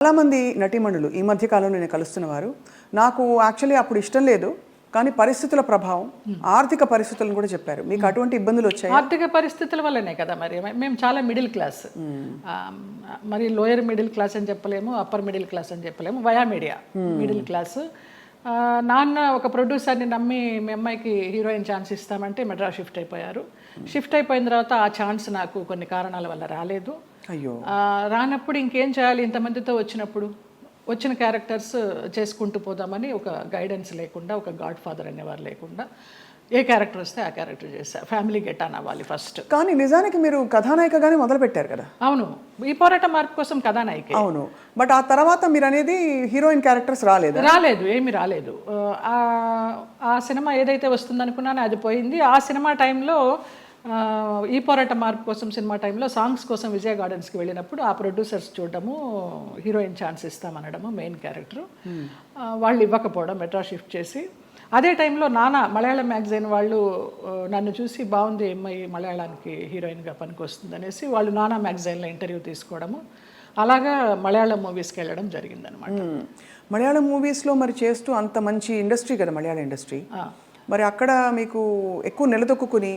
చాలామంది నటీమణులు ఈ మధ్య కాలంలో నేను కలుస్తున్న వారు నాకు యాక్చువల్లీ అప్పుడు ఇష్టం లేదు కానీ పరిస్థితుల ప్రభావం ఆర్థిక పరిస్థితులను కూడా చెప్పారు. మీకు అటువంటి ఇబ్బందులు వచ్చాయి? ఆర్థిక పరిస్థితుల వల్లనే కదా, మరి మేము చాలా మిడిల్ క్లాస్, మరి లోయర్ మిడిల్ క్లాస్ అని చెప్పలేము, అప్పర్ మిడిల్ క్లాస్ అని చెప్పలేము, వయా మీడియా మిడిల్ క్లాస్. నాన్న ఒక ప్రొడ్యూసర్ని నమ్మి మీ అమ్మాయికి హీరోయిన్ ఛాన్స్ ఇస్తామంటే మెడ్రాస్ షిఫ్ట్ అయిపోయారు. షిఫ్ట్ అయిపోయిన తర్వాత ఆ ఛాన్స్ నాకు కొన్ని కారణాల వల్ల రాలేదు. అయ్యో, రానప్పుడు ఇంకేం చేయాలి, ఇంతమందితో వచ్చిన క్యారెక్టర్స్ చేసుకుంటూ పోదామని ఒక గైడెన్స్ లేకుండా, ఒక గాడ్ ఫాదర్ అనేవారు లేకుండా ఏ క్యారెక్టర్ వస్తే ఆ క్యారెక్టర్ చేశా. ఫ్యామిలీ గెట్ ఆన్ అవ్వాలి ఫస్ట్. కానీ నిజానికి మీరు కథానాయికగానే మొదలు పెట్టారు కదా? అవును, ఈ పోరాట మార్పు కోసం కథానాయిక. అవును, బట్ ఆ తర్వాత మీరు అనేది హీరోయిన్ క్యారెక్టర్స్ రాలేదు, ఏమీ రాలేదు. ఆ సినిమా ఏదైతే వస్తుందనుకున్నానో అది పోయింది. ఆ సినిమా టైంలో ఈ పోరాట మార్పు కోసం సినిమా టైంలో సాంగ్స్ కోసం విజయ గార్డెన్స్కి వెళ్ళినప్పుడు ఆ ప్రొడ్యూసర్స్ చూడడము, హీరోయిన్ ఛాన్స్ ఇస్తామనడము, మెయిన్ క్యారెక్టర్ వాళ్ళు ఇవ్వకపోవడం, మెడ్రాస్ షిఫ్ట్ చేసి. అదే టైంలో నానా మలయాళం మ్యాగజైన్ వాళ్ళు నన్ను చూసి బాగుంది అమ్మాయి మలయాళానికి హీరోయిన్గా పనికి వస్తుంది అనేసి వాళ్ళు నానా మ్యాగజైన్లో ఇంటర్వ్యూ తీసుకోవడము, అలాగా మలయాళం మూవీస్కి వెళ్ళడం జరిగిందనమాట. మలయాళం మూవీస్లో మరి చేస్తూ అంత మంచి ఇండస్ట్రీ కదా మలయాళం ఇండస్ట్రీ, మరి అక్కడ మీకు ఎక్కువ నిలదొక్కుని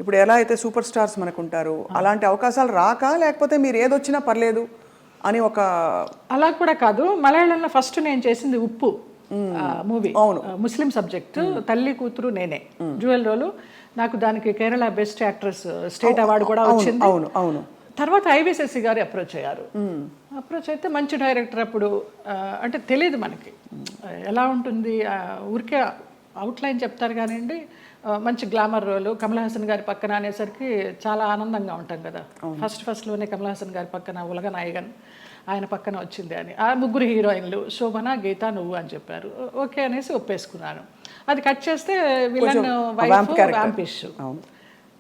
ఇప్పుడు ఎలా అయితే సూపర్ స్టార్స్ మనకు ఉంటారు అలాంటి అవకాశాలు రాక, లేకపోతే మీరు ఏదొచ్చినా పర్లేదు అని ఒక? అలా కూడా కాదు. మలయాళంలో ఫస్ట్ నేను చేసింది ఉప్పు మూవీ, ముస్లిం సబ్జెక్ట్, తల్లి కూతురు నేనే, డ్యూయల్ రోలు. నాకు దానికి Kerala best actress state award కూడా వచ్చింది. అవును అవును. తర్వాత ఐవిశశి గారు అప్రోచ్ అయ్యారు. అప్రోచ్ అయితే మంచి డైరెక్టర్. అప్పుడు అంటే తెలియదు మనకి ఎలా ఉంటుంది, ఊరికే అవుట్లైన్ చెప్తారు కానివ్వండి, మంచి గ్లామర్ రోలు, కమల్ హాసన్ గారి పక్కన అనేసరికి చాలా ఆనందంగా ఉంటాం కదా. ఫస్ట్లోనే కమల్ హాసన్ గారి పక్కన ఉలగ నాయగన్ ఆయన పక్కన వచ్చింది అని. ఆ ముగ్గురు హీరోయిన్లు శోభన, గీత, నువ్వు అని చెప్పారు. ఓకే అనేసి ఒప్పేసుకున్నాను. అది కట్ చేస్తే విలన్ వైఫ్ వ్యాంపిష్.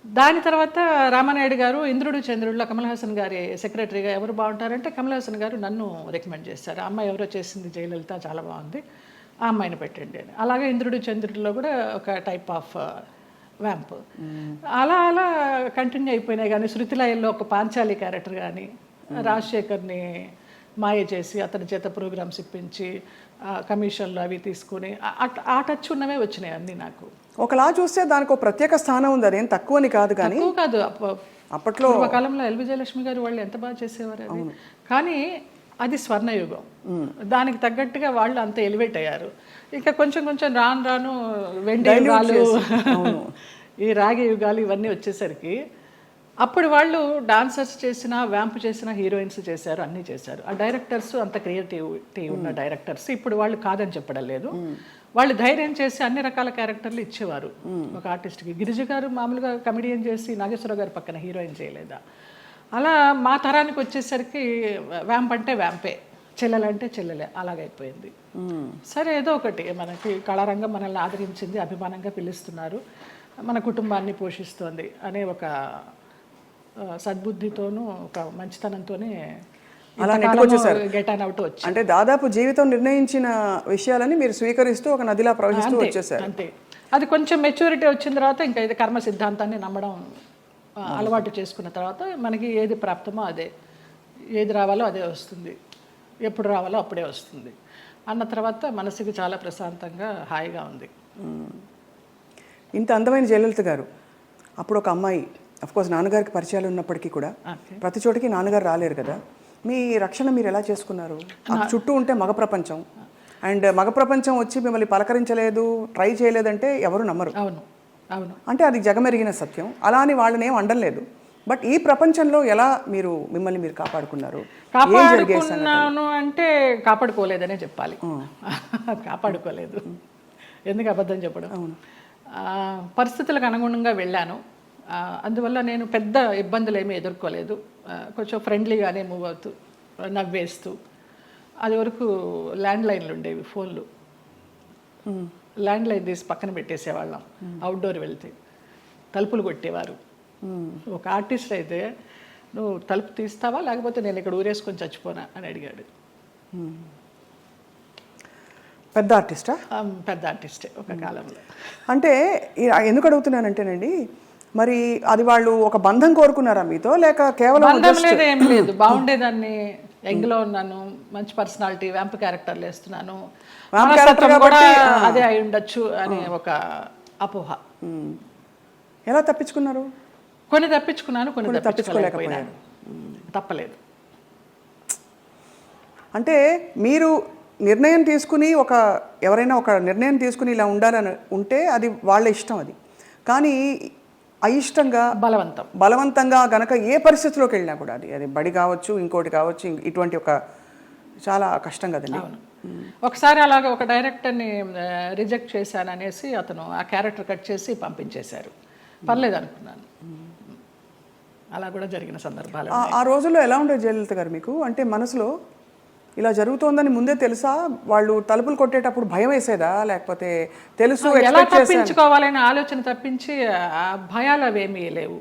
దాని తర్వాత రామానాయుడు గారు ఇంద్రుడు చంద్రుడిలో కమల్ హాసన్ గారి సెక్రటరీగా ఎవరు బాగుంటారంటే కమల్ హాసన్ గారు నన్ను రికమెండ్ చేశారు. అమ్మాయి ఎవరో చేసింది జయలలిత, చాలా బాగుంది, ఆ అమ్మాయిని పెట్టండి అని. అలాగే ఇంద్రుడు చంద్రుడిలో కూడా ఒక టైప్ ఆఫ్ వ్యాంప్. అలా అలా కంటిన్యూ అయిపోయినాయి. కానీ శృతిలయల్లో ఒక పాంచాలి క్యారెక్టర్ కానీ, రాజశేఖర్ని మాయ చేసి అతని చేత ప్రోగ్రామ్స్ ఇప్పించి కమిషన్లు అవి తీసుకుని ఆ టచ్ ఉన్నవే వచ్చినాయి అన్నీ నాకు. ఒకలా చూస్తే దానికి ఒక ప్రత్యేక స్థానం ఉంది, అదేం తక్కువని కాదు. కానీ కాదు, అప్పట్లో కాలంలో ఎల్ విజయలక్ష్మి గారు వాళ్ళు ఎంత బాగా చేసేవారు అది. కానీ అది స్వర్ణయుగం, దానికి తగ్గట్టుగా వాళ్ళు అంత ఎలివేట్ అయ్యారు. ఇంకా కొంచెం కొంచెం రాను వెండి యుగాలు, ఈ రాగి యుగాలు ఇవన్నీ వచ్చేసరికి అప్పుడు వాళ్ళు డాన్సర్స్ చేసిన, వ్యాంప్ చేసిన, హీరోయిన్స్ చేశారు, అన్నీ చేశారు. ఆ డైరెక్టర్స్ అంత క్రియేటివిటీ ఉన్న డైరెక్టర్స్ ఇప్పుడు వాళ్ళు కాదని చెప్పడం లేదు. వాళ్ళు ధైర్యం చేసి అన్ని రకాల క్యారెక్టర్లు ఇచ్చేవారు ఒక ఆర్టిస్ట్కి. గిరిజ గారు మామూలుగా కమెడియన్ చేసి నాగేశ్వరరావు గారి పక్కన హీరోయిన్ చేయలేదా? అలా మా తరానికి వచ్చేసరికి వ్యాంప్ అంటే వ్యాంపే, చెల్లెలంటే చెల్లెలే, అలాగైపోయింది. సరే ఏదో ఒకటి, మనకి కళారంగం మనల్ని ఆదరించింది, అభిమానంగా పిలుస్తున్నారు, మన కుటుంబాన్ని పోషిస్తోంది అనే ఒక సద్బుద్ధితోనూ ఒక మంచితనంతోనే గెట్ ఆన్ అవుట్ వచ్చి, అంటే దాదాపు జీవితం నిర్ణయించిన విషయాలని మీరు స్వీకరిస్తూ ఒక నదిలా ప్రవహిస్తూ వచ్చేసారు. అంతే. అది కొంచెం మెచ్యూరిటీ వచ్చిన తర్వాత ఇంకా ఇది కర్మ సిద్ధాంతాన్ని నమ్మడం అలవాటు చేసుకున్న తర్వాత మనకి ఏది ప్రాప్తమో అదే, ఏది రావాలో అదే వస్తుంది, ఎప్పుడు రావాలో అప్పుడే వస్తుంది అన్న తర్వాత మనసుకి చాలా ప్రశాంతంగా హాయిగా ఉంది. ఇంత అందమైన జయలలిత గారు అప్పుడు ఒక అమ్మాయి, అఫ్కోర్స్ నాన్నగారికి పరిచయాలు ఉన్నప్పటికీ కూడా ప్రతి చోటికి నాన్నగారు రాలేరు కదా, మీ రక్షణ మీరు ఎలా చేసుకున్నారు? చుట్టూ ఉంటే మగ ప్రపంచం, అండ్ మగ ప్రపంచం వచ్చి మిమ్మల్ని పలకరించలేదు, ట్రై చేయలేదంటే ఎవరు నమ్మరు. అవును అవును, అంటే అది జగమెరిగిన సత్యం. అలా అని వాళ్ళని ఏం అనలేదు. బట్ ఈ ప్రపంచంలో ఎలా మిమ్మల్ని మీరు కాపాడుకున్నారు? కాపాడుకున్నాను అంటే కాపాడుకోలేదనే చెప్పాలి. కాపాడుకోలేదు, ఎందుకు అబద్ధం చెప్పడం. పరిస్థితులకు అనుగుణంగా వెళ్ళాను, అందువల్ల నేను పెద్ద ఇబ్బందులు ఏమీ ఎదుర్కోలేదు. కొంచెం ఫ్రెండ్లీగానే మూవ్ అవుతూ, నవ్వేస్తూ. అది వరకు ల్యాండ్ లైన్లు ఉండేవి, ఫోన్లు, ల్యాండ్ లైన్ తీసి పక్కన పెట్టేసేవాళ్ళం. అవుట్డోర్ వెళ్తే తలుపులు కొట్టేవారు. ఒక ఆర్టిస్ట్ అయితే నువ్వు తలుపు తీస్తావా లేకపోతే నేను ఇక్కడ ఊరేసుకొని చచ్చిపోనా అని అడిగాడు. పెద్ద ఆర్టిస్టా? పెద్ద ఆర్టిస్టే ఒక కాలంలో. అంటే ఎందుకు అడుగుతున్నానంటేనండి, మరి అది వాళ్ళు ఒక బంధం కోరుకున్నారా మీతో, లేక కేవలం బంధం లేదు, ఏం లేదు, బాగుండేదాన్ని యంగ్లో ఉన్నాను, మంచి పర్సనాలిటీ, వ్యాంప్ క్యారెక్టర్లు వేస్తున్నాను, Vamp మనస్తత్వం character కూడా కాబట్టి, అదే అయి ఉండొచ్చు అనే ఒక అపోహ. ఎలా తప్పించుకున్నారు? కొన్ని తప్పించుకున్నాను, కొన్ని తప్పించుకోలేకపోయారు. తప్పలేదు. అంటే మీరు నిర్ణయం తీసుకుని ఎవరైనా ఒక నిర్ణయం తీసుకుని ఇలా ఉండాలని ఉంటే అది వాళ్ళ ఇష్టం. అది కానీ అయిష్టంగా బలవంతంగా గనక ఏ పరిస్థితిలోకి వెళ్ళినా కూడా అది బడి కావచ్చు, ఇంకోటి కావచ్చు, ఇటువంటి ఒక చాలా కష్టం కదండి. ఒకసారి అలాగే ఒక డైరెక్టర్ని రిజెక్ట్ చేశాను అనేసి అతను ఆ క్యారెక్టర్ కట్ చేసి పంపించేశారు. పర్లేదు అనుకున్నాను. అలా కూడా జరిగిన సందర్భాలు. ఆ రోజుల్లో ఎలా ఉండేది జయలలిత గారు మీకు? అంటే మనసులో ఇలా జరుగుతోందని ముందే తెలుసా? వాళ్ళు తలుపులు కొట్టేటప్పుడు భయం వేసేదా, లేకపోతే తెలుసు ఎలా తప్పించుకోవాలనే ఆలోచన తప్పించి ఆ భయాలు అవేమీ లేవు.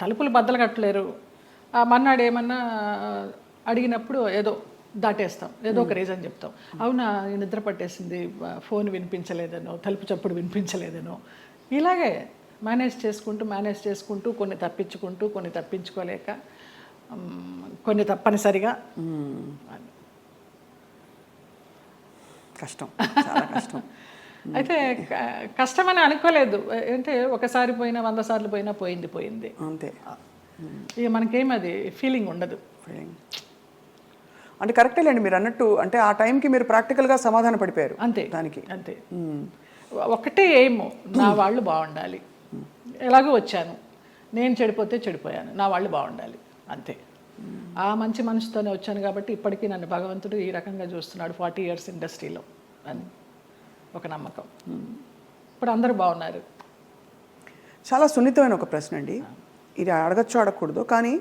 తలుపులు బద్దలు కట్టలేరు. మన్నాడు ఏమన్నా అడిగినప్పుడు ఏదో దాటేస్తాం, ఏదో ఒక రీజన్ చెప్తాం. అవునా, నిద్ర పట్టేసింది, ఫోన్ వినిపించలేదనో, తలుపు చప్పుడు వినిపించలేదనో, ఇలాగే మేనేజ్ చేసుకుంటూ కొన్ని తప్పించుకుంటూ, కొన్ని తప్పించుకోలేక, కొన్ని తప్పనిసరిగా. కష్టం, చాలా కష్టం. అయితే కష్టమని అనుకోలేదు. అంటే ఒకసారి పోయినా 100 సార్లు పోయినా పోయింది అంతే. ఇక మనకేం అది ఫీలింగ్ ఉండదు. అంటే కరెక్టేలేండి మీరు అన్నట్టు. అంటే ఆ టైంకి మీరు ప్రాక్టికల్గా సమాధాన పడిపోయారు అంతే దానికి. అంతే. ఒకటే ఏమో, నా వాళ్ళు బాగుండాలి. ఎలాగో వచ్చాను, నేను చెడిపోతే చెడిపోయాను, నా వాళ్ళు బాగుండాలి, అంతే. ఆ మంచి మనసుతోనే వచ్చాను కాబట్టి ఇప్పటికీ నన్ను భగవంతుడు ఈ రకంగా చూస్తున్నాడు 40 years ఇండస్ట్రీలో అని ఒక నమ్మకం. ఇప్పుడు అందరూ బాగున్నారు. చాలా సున్నితమైన ఒక ప్రశ్న అండి ఇది. అడగచ్చు అడగకూడదు, కానీ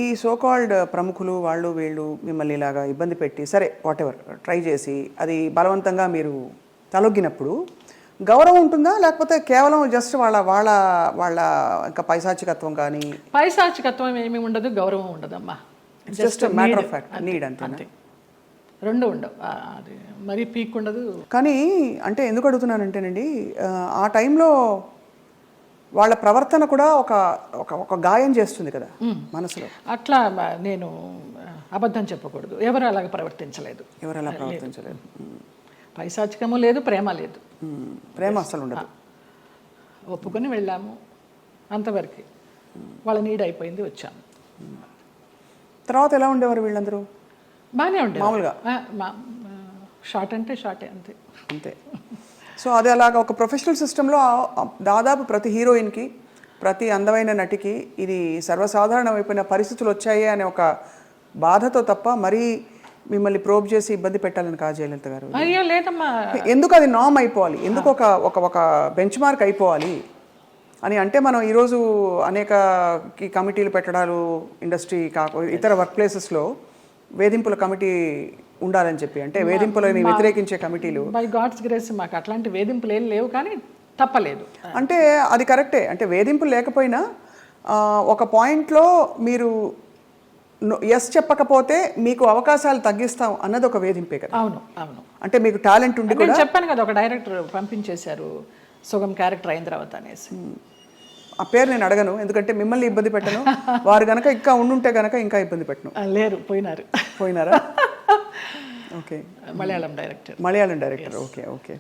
ఈ సోకాల్డ్ ప్రముఖులు వాళ్ళు వీళ్ళు మిమ్మల్ని ఇలాగా ఇబ్బంది పెట్టి, సరే వాటెవర్ ట్రై చేసి అది బలవంతంగా మీరు తలొగ్గినప్పుడు గౌరవం ఉంటుందా, లేకపోతే కేవలం జస్ట్ వాళ్ళ వాళ్ళ వాళ్ళ ఇంకా పైశాచికత్వం? కానీ పైశాచికత్వం ఏమీ ఉండదు, గౌరవం ఉండదమ్మా. Just matter of fact, need అంతే. రెండు ఉండవు, అది మరీ పీక్ ఉండదు. కానీ అంటే ఎందుకు అడుగుతున్నానంటేనండి, ఆ టైంలో వాళ్ళ ప్రవర్తన కూడా ఒక గాయం చేస్తుంది కదా మనసులో. అట్లా నేను అబద్ధం చెప్పకూడదు, ఎవరు అలాగ ప్రవర్తించలేదు. పైశాచికము లేదు, ప్రేమ లేదు. ప్రేమ అసలు ఉండదు. ఒప్పుకొని వెళ్ళాము, అంతవరకు. వాళ్ళ నీడ్ అయిపోయింది, వచ్చాము. తర్వాత ఎలా ఉండేవారు వీళ్ళందరూ? బాగానే ఉండేవారు మామూలుగా. షార్ట్ అంటే షార్టే, అంతే అంతే. సో అది అలాగా ఒక ప్రొఫెషనల్ సిస్టంలో దాదాపు ప్రతి హీరోయిన్కి, ప్రతి అందమైన నటికి ఇది సర్వసాధారణమైపోయిన పరిస్థితులు వచ్చాయి అనే ఒక బాధతో తప్ప మరీ మిమ్మల్ని ప్రోబ్ చేసి ఇబ్బంది పెట్టాలని కాదు జయలలిత గారు. అయ్యో లేదమ్మా. ఎందుకు అది నామ్ అయిపోవాలి, ఎందుకు ఒక బెంచ్ మార్క్ అయిపోవాలి అని అంటే, మనం ఈరోజు అనేక కమిటీలు పెట్టడాలు, ఇండస్ట్రీ ఇతర వర్క్ ప్లేసెస్లో వేధింపుల కమిటీ ఉండాలని చెప్పి, అంటే వేధింపులని వ్యతిరేకించే కమిటీలు. బై గాడ్స్ గ్రేస్ మాకు అట్లాంటి వేధింపులు ఏం లేవు, కానీ తప్పలేదు. అంటే అది కరెక్టే. అంటే వేధింపులు లేకపోయినా ఒక పాయింట్లో మీరు ఎస్ చెప్పకపోతే మీకు అవకాశాలు తగ్గిస్తాం అన్నది ఒక వేధింపే కదా. అవును అవును. అంటే మీకు టాలెంట్ ఉండి కూడా చెప్పాను కదా, ఒక డైరెక్టర్ పంపించేశారు సుగం క్యారెక్టర్ అయిన తర్వాత అనేసి. ఆ పేరు నేను అడగను, ఎందుకంటే మిమ్మల్ని ఇబ్బంది పెట్టను. వారు గనక ఇంకా ఉండుంటే గనక ఇంకా ఇబ్బంది పెట్టను. లేరు, పోయినారా? Okay. Malayalam director. Okay okay.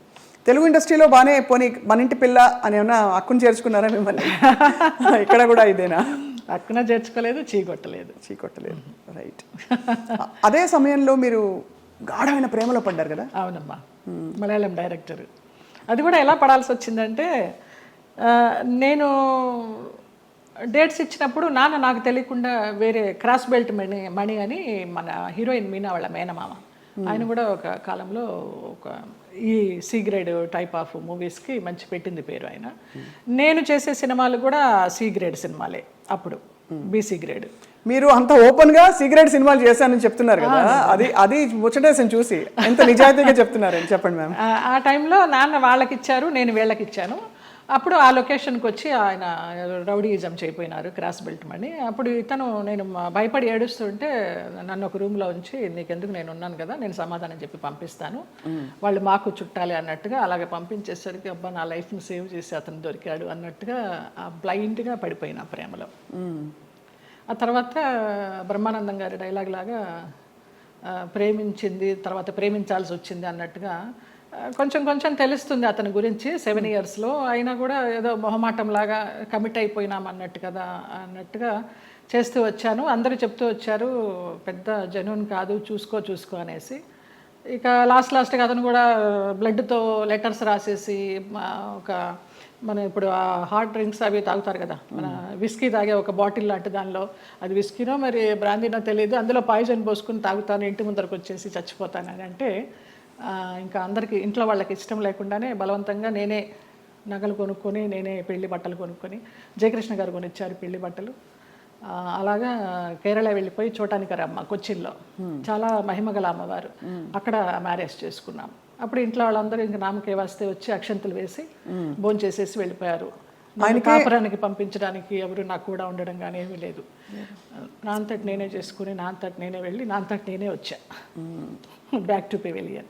Telugu ఇండస్ట్రీలో బాగానే పోనీ మన ఇంటి పిల్ల అని ఏమన్నా అక్కును చేర్చుకున్నారా మిమ్మల్ని? ఇక్కడ కూడా ఇదేనా? అక్కున చేర్చుకోలేదు, చీకొట్టలేదు. రైట్. అదే సమయంలో మీరు గాఢమైన ప్రేమలో పడ్డారు కదా? అవునమ్మా, మలయాళం డైరెక్టర్. అది కూడా ఎలా పడాల్సి వచ్చిందంటే, నేను డేట్స్ ఇచ్చినప్పుడు నాన్న నాకు తెలియకుండా వేరే క్రాస్ బెల్ట్ మణి అని మన హీరోయిన్ మీనా వాళ్ళ మేనమామ, ఆయన కూడా ఒక కాలంలో ఒక ఈ సి గ్రేడ్ టైప్ ఆఫ్ మూవీస్కి మంచి పెట్టింది పేరు ఆయన. నేను చేసే సినిమాలు కూడా సి గ్రేడ్ సినిమాలే అప్పుడు, బీసీ గ్రేడ్. మీరు అంత ఓపెన్గా సి గ్రేడ్ సినిమాలు చేశానని చెప్తున్నారు కదా, అది ముచ్చటేసని చూసి ఎంత నిజాయితీగా చెప్తున్నారని చెప్పండి మ్యామ్. ఆ టైంలో నాన్న వాళ్ళకి ఇచ్చారు, నేను వీళ్ళకి ఇచ్చాను. అప్పుడు ఆ లొకేషన్కి వచ్చి ఆయన రౌడీయిజం చేయపోయినారు, క్రాస్ బెల్ట్ మని. అప్పుడు నేను భయపడి ఏడుస్తుంటే నన్ను ఒక రూమ్లో ఉంచి, నీకెందుకు, నేను ఉన్నాను కదా, నేను సమాధానం చెప్పి పంపిస్తాను, వాళ్ళు మాకు చుట్టాలి అన్నట్టుగా అలాగే పంపించేసరికి, అబ్బా నా లైఫ్ని సేవ్ చేసి అతను దొరికాడు అన్నట్టుగా బ్లైండ్గా పడిపోయిన ప్రేమలో. ఆ తర్వాత బ్రహ్మానందం గారి డైలాగ్ లాగా ప్రేమించింది తర్వాత ప్రేమించాల్సి వచ్చింది అన్నట్టుగా కొంచెం కొంచెం తెలుస్తుంది అతని గురించి 7 ఇయర్స్లో. అయినా కూడా ఏదో మొహమాటంలాగా కమిట్ అయిపోయినాం అన్నట్టుగా చేస్తూ వచ్చాను. అందరూ చెప్తూ వచ్చారు పెద్ద జెన్యూన్ కాదు, చూసుకో అనేసి. ఇక లాస్ట్గా అతను కూడా బ్లడ్తో లెటర్స్ రాసేసి మన ఇప్పుడు ఆ హార్డ్ డ్రింక్స్ అవి తాగుతారు కదా, మన విస్కీ తాగే ఒక బాటిల్ లాంటి దానిలో, అది విస్కీనో మరి బ్రాందీనో తెలియదు, అందులో పాయిజన్ పోసుకుని తాగుతాను, ఇంటి ముందరకు వచ్చేసి చచ్చిపోతానని అంటే ఇంకా అందరికీ ఇంట్లో వాళ్ళకి ఇష్టం లేకుండానే బలవంతంగా నేనే నగలు కొనుక్కొని నేనే పెళ్లి బట్టలు కొనుక్కొని, జయకృష్ణ గారు కొనిచ్చారు పెళ్లి బట్టలు. అలాగా కేరళ వెళ్ళిపోయి చూడటానికరమ్మ కొచ్చిన్లో, చాలా మహిమగల అమ్మవారు, అక్కడ మ్యారేజ్ చేసుకున్నాం. అప్పుడు ఇంట్లో వాళ్ళందరూ ఇంక నామకే వస్తే వచ్చి అక్షంతలు వేసి భోంచేసేసి వెళ్ళిపోయారు. కాపురానికి పంపించడానికి ఎవరు నాకు కూడా ఉండడం కానీ ఏమీ లేదు. నా అంతటి నేనే చేసుకుని నా అంతటి నేనే వెళ్ళి నా అంతటి నేనే వచ్చా బ్యాక్ టు పెవిలియన్.